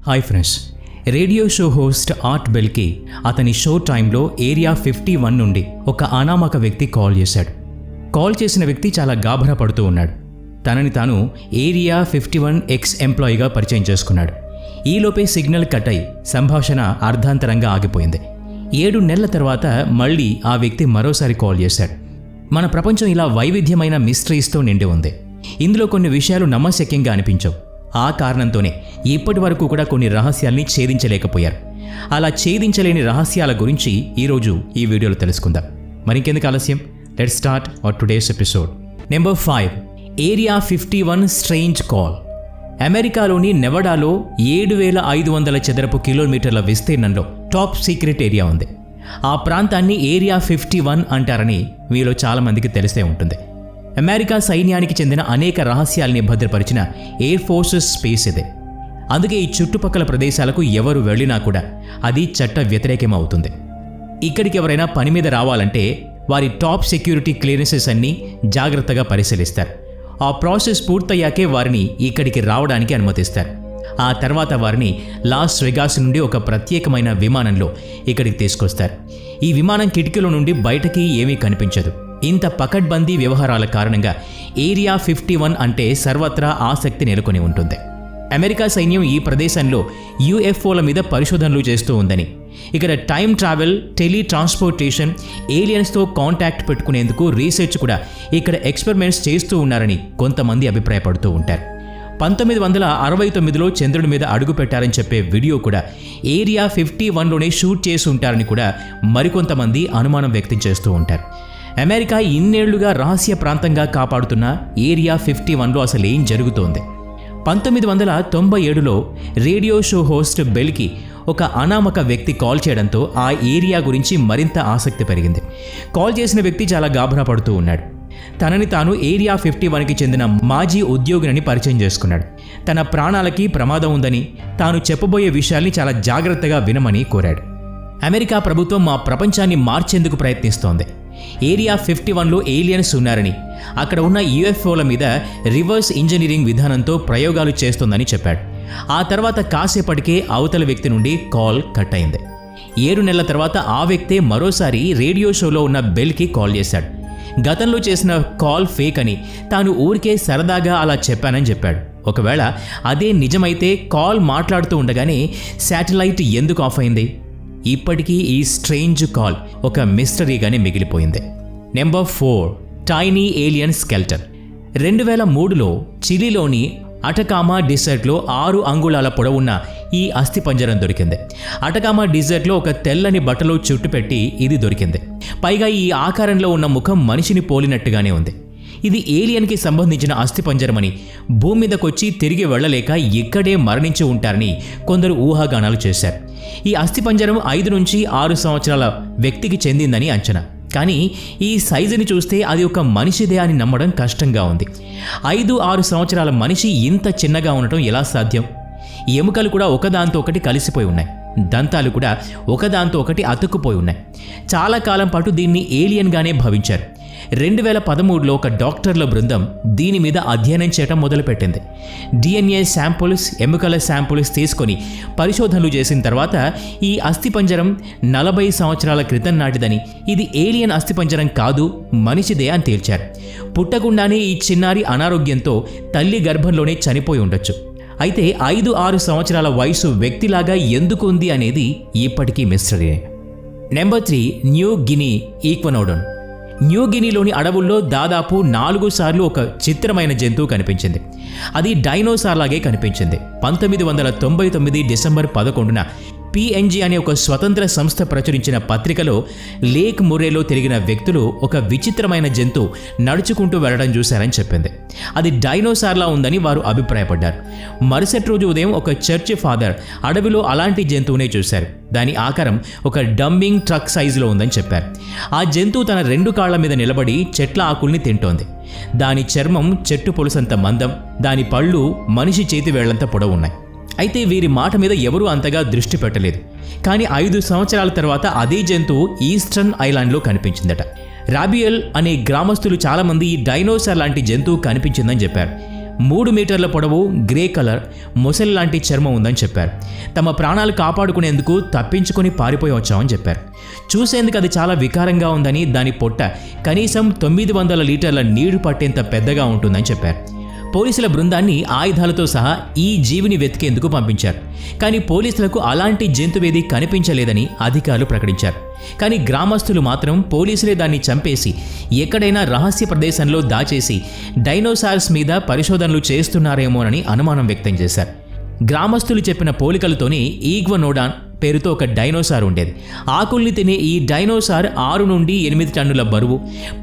Hi friends, radio show host Art బెల్కి అతని show టైంలో ఏరియా 51 నుండి ఒక అనామక వ్యక్తి కాల్ చేశాడు. కాల్ చేసిన వ్యక్తి చాలా గాభరా పడుతూ ఉన్నాడు. తనని తాను ఏరియా 51 ఎక్స్ ఎంప్లాయీగా పరిచయం చేసుకున్నాడు. ఈలోపే సిగ్నల్ కట్ అయి సంభాషణ అర్ధాంతరంగా ఆగిపోయింది. 7 నెలల తర్వాత మళ్ళీ ఆ వ్యక్తి మరోసారి కాల్ చేశాడు. మన ప్రపంచం ఇలా వైవిధ్యమైన మిస్టరీస్తో నిండి ఉంది. ఇందులో కొన్ని విషయాలు నమ్మశక్యంగా అనిపించవు. ఆ కారణంతోనే ఇప్పటి వరకు కూడా కొన్ని రహస్యాల్ని ఛేదించలేకపోయారు. అలా ఛేదించలేని రహస్యాల గురించి ఈరోజు ఈ వీడియోలో తెలుసుకుందాం. మరింకెందుకు ఆలస్యం, let's start our today's episode. Number 5, area 51 strange call. అమెరికాలోని నెవడాలో 7,500 చదరపు కిలోమీటర్ల విస్తీర్ణంలో టాప్ సీక్రెట్ ఏరియా ఉంది. ఆ ప్రాంతాన్ని ఏరియా 51 అంటారని మీలో చాలామందికి తెలిసే ఉంటుంది. అమెరికా సైన్యానికి చెందిన అనేక రహస్యాల్ని భద్రపరిచిన ఎయిర్ ఫోర్సెస్ స్పేస్ ఇదే. అందుకే ఈ చుట్టుపక్కల ప్రదేశాలకు ఎవరు వెళ్ళినా కూడా అది చట్ట వ్యతిరేకం అవుతుంది. ఇక్కడికి ఎవరైనా పని మీద రావాలంటే వారి టాప్ సెక్యూరిటీ క్లియరెన్సెస్ అన్నీ జాగ్రత్తగా పరిశీలిస్తారు. ఆ ప్రాసెస్ పూర్తయ్యాకే వారిని ఇక్కడికి రావడానికి అనుమతిస్తారు. ఆ తర్వాత వారిని లాస్ వెగాస్ నుండి ఒక ప్రత్యేకమైన విమానంలో ఇక్కడికి తీసుకొస్తారు. ఈ విమానం కిటికీలో నుండి బయటకి ఏమీ కనిపించదు. ఇంత పకడ్బందీ వ్యవహారాల కారణంగా ఏరియా 51 అంటే సర్వత్రా ఆసక్తి నెలకొని ఉంటుంది. అమెరికా సైన్యం ఈ ప్రదేశంలో యూఎఫ్ఓల మీద పరిశోధనలు చేస్తూ ఉందని, ఇక్కడ టైం ట్రావెల్, టెలి ట్రాన్స్పోర్టేషన్, ఏలియన్స్తో కాంటాక్ట్ పెట్టుకునేందుకు రీసెర్చ్ కూడా ఇక్కడ ఎక్స్పెరిమెంట్స్ చేస్తూ ఉన్నారని కొంతమంది అభిప్రాయపడుతూ ఉంటారు. 1969లో చంద్రుడి మీద అడుగు పెట్టారని చెప్పే వీడియో కూడా ఏరియా 51లోనే షూట్ చేసి ఉంటారని కూడా మరికొంతమంది అనుమానం వ్యక్తం చేస్తూ ఉంటారు. అమెరికా ఇన్నేళ్లుగా రహస్య ప్రాంతంగా కాపాడుతున్న ఏరియా 51లో అసలు ఏం జరుగుతోంది? 1997లో రేడియో షో హోస్ట్ బెల్కి ఒక అనామక వ్యక్తి కాల్ చేయడంతో ఆ ఏరియా గురించి మరింత ఆసక్తి పెరిగింది. కాల్ చేసిన వ్యక్తి చాలా గాభరా పడుతూ ఉన్నాడు. తనని తాను ఏరియా 51కి చెందిన మాజీ ఉద్యోగిని పరిచయం చేసుకున్నాడు. తన ప్రాణాలకి ప్రమాదం ఉందని, తాను చెప్పబోయే విషయాల్ని చాలా జాగ్రత్తగా వినమని కోరాడు. అమెరికా ప్రభుత్వం మా ప్రపంచాన్ని మార్చేందుకు ప్రయత్నిస్తోంది. ఏరియా 51లో ఏలియన్స్ ఉన్నారని, అక్కడ ఉన్న యూఎఫ్ఓల మీద రివర్స్ ఇంజనీరింగ్ విధానంతో ప్రయోగాలు చేస్తోందని చెప్పాడు. ఆ తర్వాత కాసేపటికే అవతల వ్యక్తి నుండి కాల్ కట్ అయింది. 7 నెలల తర్వాత ఆ వ్యక్తే మరోసారి రేడియో షోలో ఉన్న బెల్కి కాల్ చేశాడు. గతంలో చేసిన కాల్ ఫేక్ అని, తాను ఊరికే సరదాగా అలా చెప్పానని చెప్పాడు. ఒకవేళ అదే నిజమైతే కాల్ మాట్లాడుతూ ఉండగానే శాటిలైట్ ఎందుకు ఆఫ్ అయింది? ఇప్పటికీ ఈ స్ట్రేంజ్ కాల్ ఒక మిస్టరీగానే మిగిలిపోయింది. Number 4, tiny alien skeleton. 2003లో చిలీలోని అటకామా డిజర్ట్లో 6 అంగుళాల పొడవున్న ఈ అస్థిపంజరం దొరికింది. అటకామా డిజర్ట్లో ఒక తెల్లని బట్టలో చుట్టుపెట్టి ఇది దొరికింది. పైగా ఈ ఆకారంలో ఉన్న ముఖం మనిషిని పోలినట్టుగానే ఉంది. ఇది ఏలియన్కి సంబంధించిన అస్థిపంజరమని, భూమి మీదకొచ్చి తిరిగి వెళ్లలేక ఇక్కడే మరణించి ఉంటారని కొందరు ఊహాగానాలు చేశారు. ఈ అస్థిపంజరం 5 నుంచి 6 సంవత్సరాల వ్యక్తికి చెందిందని అంచనా. కానీ ఈ సైజుని చూస్తే అది ఒక మనిషిదే అని నమ్మడం కష్టంగా ఉంది. 5-6 సంవత్సరాల మనిషి ఇంత చిన్నగా ఉండటం ఎలా సాధ్యం? ఎముకలు కూడా ఒకదాంతో ఒకటి కలిసిపోయి ఉన్నాయి. దంతాలు కూడా ఒకదాంతో ఒకటి అతుక్కుపోయి ఉన్నాయి. చాలా కాలం పాటు దీన్ని ఏలియన్గానే భావించారు. 2013లో ఒక డాక్టర్ల బృందం దీని మీద అధ్యయనం చేయడం మొదలుపెట్టింది. DNA శాంపుల్స్, ఎముకల శాంపుల్స్ తీసుకొని పరిశోధనలు చేసిన తర్వాత ఈ అస్థిపంజరం 40 సంవత్సరాల క్రితం నాటిదని, ఇది ఏలియన్ అస్థిపంజరం కాదు, మనిషిదే అని తేల్చారు. పుట్టకుండానే ఈ చిన్నారి అనారోగ్యంతో తల్లి గర్భంలోనే చనిపోయి ఉండొచ్చు. అయితే 5-6 సంవత్సరాల వయసు వ్యక్తిలాగా ఎందుకు ఉంది అనేది ఇప్పటికీ మిస్టరీనే. నెంబర్ 3, న్యూ గినీ ఈక్వెనోడన్. న్యూ గినీలోని అడవుల్లో దాదాపు 4 సార్లు ఒక చిత్రమైన జంతువు కనిపించింది. అది డైనోసార్ లాగే కనిపించింది. 1999 డిసెంబర్ 11న PNG అనే ఒక స్వతంత్ర సంస్థ ప్రచురించిన పత్రికలో లేక్ ముర్రేలో తిరిగిన వ్యక్తులు ఒక విచిత్రమైన జంతువు నడుచుకుంటూ వెళ్లడం చూశారని చెప్పింది. అది డైనోసార్లా ఉందని వారు అభిప్రాయపడ్డారు. మరుసటి రోజు ఉదయం ఒక చర్చి ఫాదర్ అడవిలో అలాంటి జంతువునే చూశారు. దాని ఆకారం ఒక డంపింగ్ ట్రక్ సైజులో ఉందని చెప్పారు. ఆ జంతువు తన 2 కాళ్ల మీద నిలబడి చెట్ల ఆకుల్ని తింటోంది. దాని చర్మం చెట్టు పొలుసంత మందం, దాని పళ్ళు మనిషి చేతి వేళ్లంత పొడవున్నాయి. అయితే వీరి మాట మీద ఎవరూ అంతగా దృష్టి పెట్టలేదు. కానీ 5 సంవత్సరాల తర్వాత అదే జంతువు ఈస్టర్న్ ఐలాండ్లో కనిపించిందట. రాబియల్ అనే గ్రామస్తులు చాలామంది ఈ డైనోసార్ లాంటి జంతువు కనిపించిందని చెప్పారు. 3 మీటర్ల పొడవు, గ్రే కలర్, మొసలి లాంటి చర్మం ఉందని చెప్పారు. తమ ప్రాణాలు కాపాడుకునేందుకు తప్పించుకొని పారిపోయి వచ్చామని చెప్పారు. చూసేందుకు అది చాలా వికారంగా ఉందని, దాని పొట్ట కనీసం 900 లీటర్ల నీరు పట్టేంత పెద్దగా ఉంటుందని చెప్పారు. పోలీసుల బృందాన్ని ఆయుధాలతో సహా ఈ జీవిని వెతికేందుకు పంపించారు. కానీ పోలీసులకు అలాంటి జంతువేది కనిపించలేదని అధికారులు ప్రకటించారు. కానీ గ్రామస్తులు మాత్రం పోలీసులే దాన్ని చంపేసి ఎక్కడైనా రహస్య ప్రదేశంలో దాచేసి డైనోసార్స్ మీద పరిశోధనలు చేస్తున్నారేమోనని అనుమానం వ్యక్తం చేశారు. గ్రామస్తులు చెప్పిన పోలికలతోనే ఈగ్వనోడాన్ పేరుతో ఒక డైనోసార్ ఉండేది. ఆకుల్ని తినే ఈ డైనోసార్ 6 నుండి 8 టన్నుల బరువు,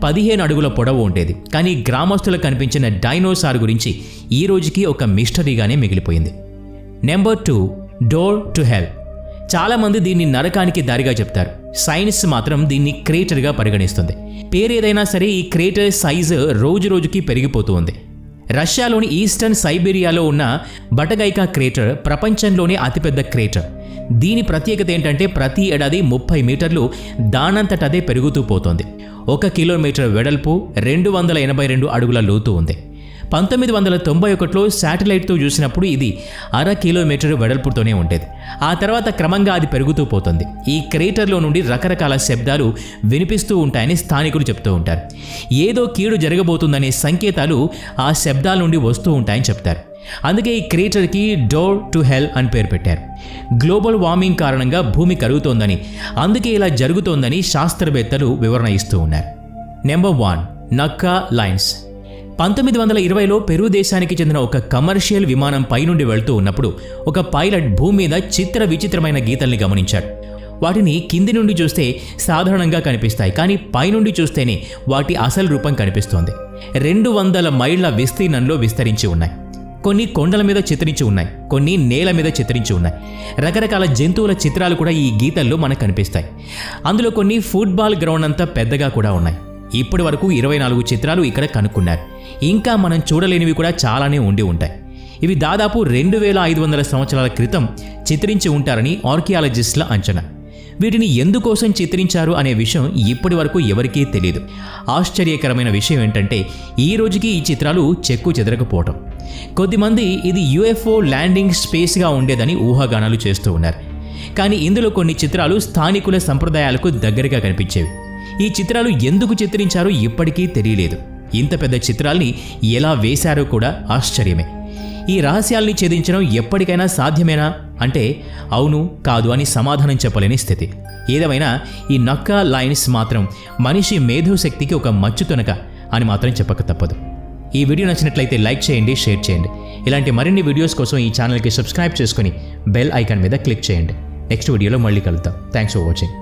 15 అడుగుల పొడవు ఉండేది. కానీ గ్రామస్తులకు కనిపించిన డైనోసార్ గురించి ఈ రోజుకి ఒక మిస్టరీగానే మిగిలిపోయింది. Number 2, door to hell. చాలామంది దీన్ని నరకానికి దారిగా చెప్తారు. సైన్స్ మాత్రం దీన్ని క్రేటర్గా పరిగణిస్తుంది. పేరేదైనా సరే ఈ క్రేటర్ సైజు రోజు రోజుకి పెరిగిపోతూ ఉంది. రష్యాలోని ఈస్టర్న్ సైబీరియాలో ఉన్న బటగైకా క్రేటర్ ప్రపంచంలోనే అతిపెద్ద క్రేటర్. దీని ప్రత్యేకత ఏంటంటే ప్రతి ఏడాది 30 మీటర్లు దానంతటదే పెరుగుతూ పోతోంది. 1 కిలోమీటర్ వెడల్పు, 282 అడుగుల లోతు ఉంది. 1991లో శాటిలైట్తో చూసినప్పుడు ఇది 1/2 కిలోమీటర్ వెడల్పుతోనే ఉండేది. ఆ తర్వాత క్రమంగా అది పెరుగుతూ పోతుంది. ఈ క్రేటర్లో నుండి రకరకాల శబ్దాలు వినిపిస్తూ ఉంటాయని స్థానికులు చెప్తూ ఉంటారు. ఏదో కీడు జరగబోతుందనే సంకేతాలు ఆ శబ్దాల నుండి వస్తూ ఉంటాయని చెప్తారు. అందుకే ఈ క్రేటర్కి డోర్ టు హెల్ అని పేరు పెట్టారు. గ్లోబల్ వార్మింగ్ కారణంగా భూమి కరుగుతోందని, అందుకే ఇలా జరుగుతోందని శాస్త్రవేత్తలు వివరణ ఇస్తూ ఉన్నారు. Number 1, Nazca lines. 1920లో పెరు దేశానికి చెందిన ఒక కమర్షియల్ విమానం పైనుండి వెళ్తూ ఉన్నప్పుడు ఒక పైలట్ భూమి మీద చిత్ర విచిత్రమైన గీతల్ని గమనించాడు. వాటిని కింది నుండి చూస్తే సాధారణంగా కనిపిస్తాయి, కానీ పైనుండి చూస్తేనే వాటి అసలు రూపం కనిపిస్తోంది. 200 మైళ్ళ విస్తీర్ణంలో విస్తరించి ఉన్నాయి. కొన్ని కొండల మీద చిత్రించి ఉన్నాయి, కొన్ని నేల మీద చిత్రించి ఉన్నాయి. రకరకాల జంతువుల చిత్రాలు కూడా ఈ గీతల్లో మనకు కనిపిస్తాయి. అందులో కొన్ని ఫుట్బాల్ గ్రౌండ్ అంతా పెద్దగా కూడా ఉన్నాయి. ఇప్పటి వరకు 24 చిత్రాలు ఇక్కడ కనుక్కున్నారు. ఇంకా మనం చూడలేనివి కూడా చాలానే ఉండి ఉంటాయి. ఇవి దాదాపు 2500 సంవత్సరాల క్రితం చిత్రించి ఉంటారని ఆర్కియాలజిస్టుల అంచనా. వీటిని ఎందుకోసం చిత్రించారు అనే విషయం ఇప్పటి వరకు ఎవరికీ తెలియదు. ఆశ్చర్యకరమైన విషయం ఏంటంటే ఈ రోజుకి ఈ చిత్రాలు చెక్కు చెదరకపోవటం. కొద్దిమంది ఇది UFO ల్యాండింగ్ స్పేస్గా ఉండేదని ఊహాగానాలు చేస్తూ ఉన్నారు. కానీ ఇందులో కొన్ని చిత్రాలు స్థానికుల సంప్రదాయాలకు దగ్గరగా కనిపించేవి. ఈ చిత్రాలు ఎందుకు చిత్రించారో ఇప్పటికీ తెలియలేదు. ఇంత పెద్ద చిత్రాల్ని ఎలా వేశారో కూడా ఆశ్చర్యమే. ఈ రహస్యాల్ని ఛేదించడం ఎప్పటికైనా సాధ్యమేనా అంటే అవును, కాదు అని సమాధానం చెప్పలేని స్థితి. ఏదేమైనా ఈ నక్కా లైన్స్ మాత్రం మనిషి మేధోశక్తికి ఒక మచ్చుతునక అని మాత్రం చెప్పక తప్పదు. ఈ వీడియో నచ్చినట్లయితే లైక్ చేయండి, షేర్ చేయండి. ఇలాంటి మరిన్ని వీడియోస్ కోసం ఈ ఛానల్కి సబ్స్క్రైబ్ చేసుకుని బెల్ ఐకాన్ మీద క్లిక్ చేయండి. నెక్స్ట్ వీడియోలో మళ్ళీ కలుద్దాం. Thanks for watching.